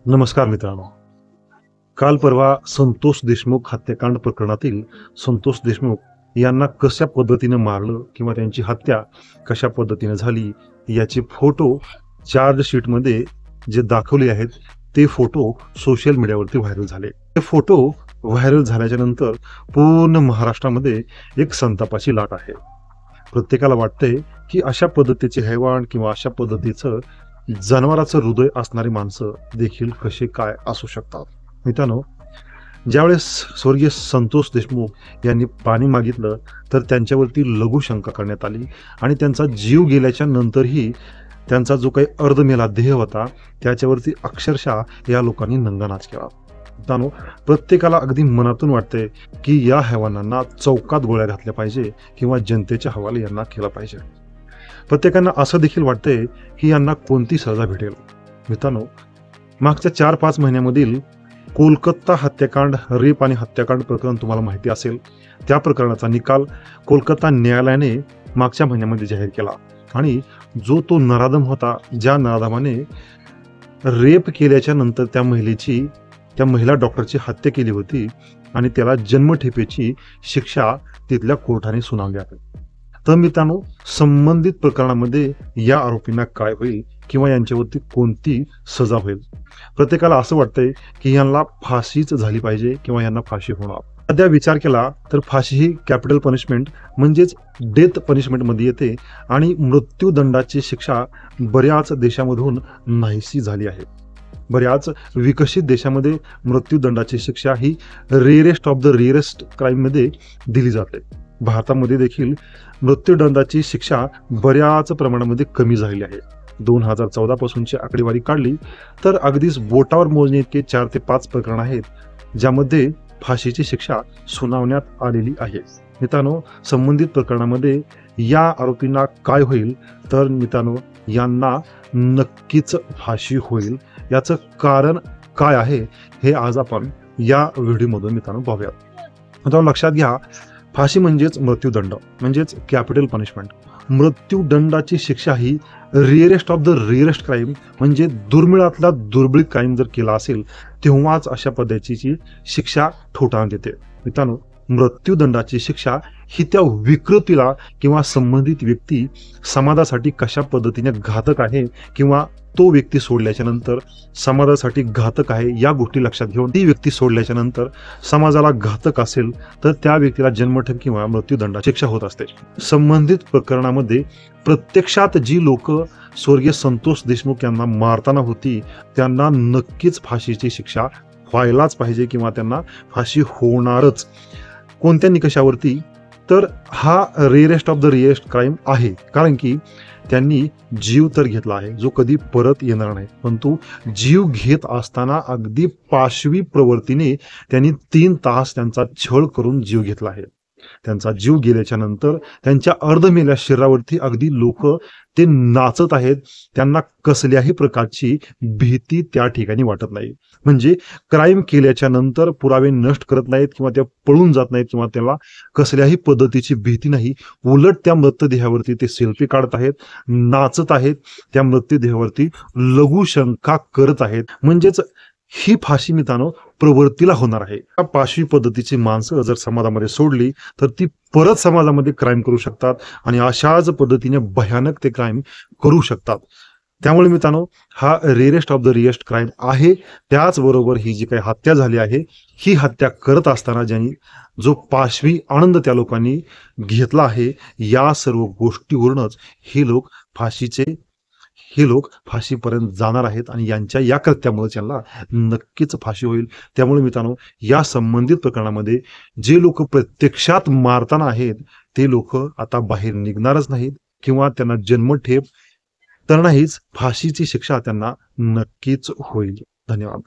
नमस्कार मित्रांनो. काल परवा संतोष देशमुख हत्याकांड प्रकरणातील संतोष देशमुख यांना कशा पद्धतीने मारलं किंवा त्यांची हत्या कशा पद्धतीने झाली याचे फोटो चार्जशीटमध्ये जे दाखवले आहेत ते फोटो सोशल मीडियावरती व्हायरल झाले. ते फोटो व्हायरल झाल्याच्या नंतर पूर्ण महाराष्ट्रामध्ये एक संतापाची लाट आहे. प्रत्येकाला वाटतंय की अशा पद्धतीचे हैवान किंवा अशा पद्धतीचं जनावराचं हृदय असणारी माणसं देखील कसे काय असू शकतात. मित्रांनो, ज्यावेळेस स्वर्गीय संतोष देशमुख यांनी पाणी मागितलं तर त्यांच्यावरती लघुशंका करण्यात आली आणि त्यांचा जीव गेल्याच्या नंतरही त्यांचा जो काही अर्धमेला देह होता त्याच्यावरती अक्षरशः या लोकांनी नंगानाच केला. मित्रांनो, प्रत्येकाला अगदी मनातून वाटते की या हैवानांना चौकात गोळ्या घातल्या पाहिजे किंवा जनतेच्या हवाले यांना केला पाहिजे. प्रत्येकांना असं देखील वाटतंय की यांना कोणती सजा भेटेल. मित्रांनो, मागच्या 4-5 महिन्यामधील कोलकाता हत्याकांड, रेप आणि हत्याकांड प्रकरण तुम्हाला माहिती असेल. त्या प्रकरणाचा निकाल कोलकाता न्यायालयाने मागच्या महिन्यामध्ये जाहीर केला आणि जो तो नराधम होता, ज्या नराधमाने रेप केल्याच्या नंतर त्या महिला डॉक्टरची हत्या केली होती आणि त्याला जन्मठेपेची शिक्षा तिथल्या कोर्टाने सुनावली आहे. तर मित्रांनो, संबंधित प्रकरणामध्ये या आरोपींना काय होईल किंवा यांच्यावरती कोणती सजा होईल. प्रत्येकाला असं वाटतंय की यांना फाशीच झाली पाहिजे किंवा यांना फाशी होणार. सध्या विचार केला तर फाशी ही कॅपिटल पनिशमेंट म्हणजेच डेथ पनिशमेंट मध्ये येते आणि मृत्यूदंडाची शिक्षा बऱ्याच देशामधून नाहीशी झाली आहे. बऱ्याच विकसित देशामध्ये मृत्यूदंडाची शिक्षा ही rarest of the rarest crime मध्ये दिली जाते. भारतामध्ये देखील मृत्यूदंडाची शिक्षा बऱ्याच प्रमाणामध्ये कमी झालेली आहे. 2014 पासूनची आकडेवारी काढली तर अगदीच बोटावर मोजणे इतके 4 ते 5 प्रकरण आहेत ज्यामध्ये फाशीची शिक्षा सुनावण्यात आलेली आहे. मित्रांनो, संबंधित प्रकरणामध्ये या आरोपींना काय होईल तर मित्रांनो, यांना नक्कीच फाशी होईल. याचं कारण काय आहे हे आज आपण या व्हिडिओमधून मित्रांनो पाहूयात. मित्रांनो, लक्षात घ्या, फाशी म्हणजेच मृत्यूदंड म्हणजेच कॅपिटल पनिशमेंट. मृत्यूदंडाची शिक्षा ही rarest of the rarest crime म्हणजे दुर्मिळातला दुर्मिळ क्राईम जर केला असेल तेव्हाच अशा पद्धतीची शिक्षा ठोठावण्यात येते. मित्रांनो, मृत्यूदंडाची शिक्षा ही त्या विकृतीला किंवा संबंधित व्यक्ती समाजासाठी कशा पद्धतीने घातक आहे किंवा तो व्यक्ती सोडल्याच्या नंतर समाजासाठी घातक आहे या गोष्टी लक्षात घेऊन ती व्यक्ती सोडल्याच्या नंतर समाजाला घातक असेल तर त्या व्यक्तीला जन्मठेप किंवा मृत्यूदंडाची शिक्षा होत असते. संबंधित प्रकरणामध्ये प्रत्यक्षात जी लोक स्वर्गीय संतोष देशमुख यांना मारताना होती त्यांना नक्कीच फाशीची शिक्षा व्हायलाच पाहिजे किंवा त्यांना फाशी होणारच. कोणत्या निकषावरती तर हा rarest of the rarest crime आहे, कारण की त्यांनी जीव तर घेतला आहे जो कधी परत येणार नाही, परंतु जीव घेत असताना अगदी पाशवी प्रवृत्तीने त्यांनी 3 तास त्यांचा छळ करून जीव घेतला आहे. त्यांचा जीव गेल्याच्या नंतर त्यांच्या अर्धमेल्या शरीरावरती अगदी लोक ते नाचत आहेत. त्यांना कसल्याही प्रकारची भीती त्या ठिकाणी वाटत नाही. म्हणजे क्राईम केल्याच्या नंतर पुरावे नष्ट करत नाहीत किंवा त्या पळून जात नाहीत किंवा त्याला कसल्याही पद्धतीची भीती नाही. उलट त्या मृतदेहावरती ते सेल्फी काढत आहेत, नाचत आहेत, त्या मृतदेहावरती लघुशंका करत आहेत. म्हणजेच ही फाशी मित्रांनो प्रवृत्तीला होणार आहे. पाशवी पद्धतीची माणसं जर समाजामध्ये सोडली तर ती परत समाजामध्ये क्राईम करू शकतात आणि अशाच पद्धतीने भयानक ते क्राईम करू शकतात. त्यामुळे मित्रांनो, हा rarest of the rarest crime आहे. त्याचबरोबर ही जी काही हत्या झाली आहे ही हत्या करत असताना ज्यांनी जो पाशवी आनंद त्या लोकांनी घेतला आहे या सर्व गोष्टीवरूनच हे लोक फाशीपर्यंत जाणार आहेत आणि यांच्या या कृत्यामुळे त्यांना नक्कीच फाशी होईल. त्यामुळे मित्रांनो, या संबंधित प्रकरणामध्ये जे लोक प्रत्यक्षात मारताना आहेत ते लोक आता बाहेर निघणारच नाहीत किंवा त्यांना जन्मठेप तर नाहीच, फाशीची शिक्षा त्यांना नक्कीच होईल. धन्यवाद.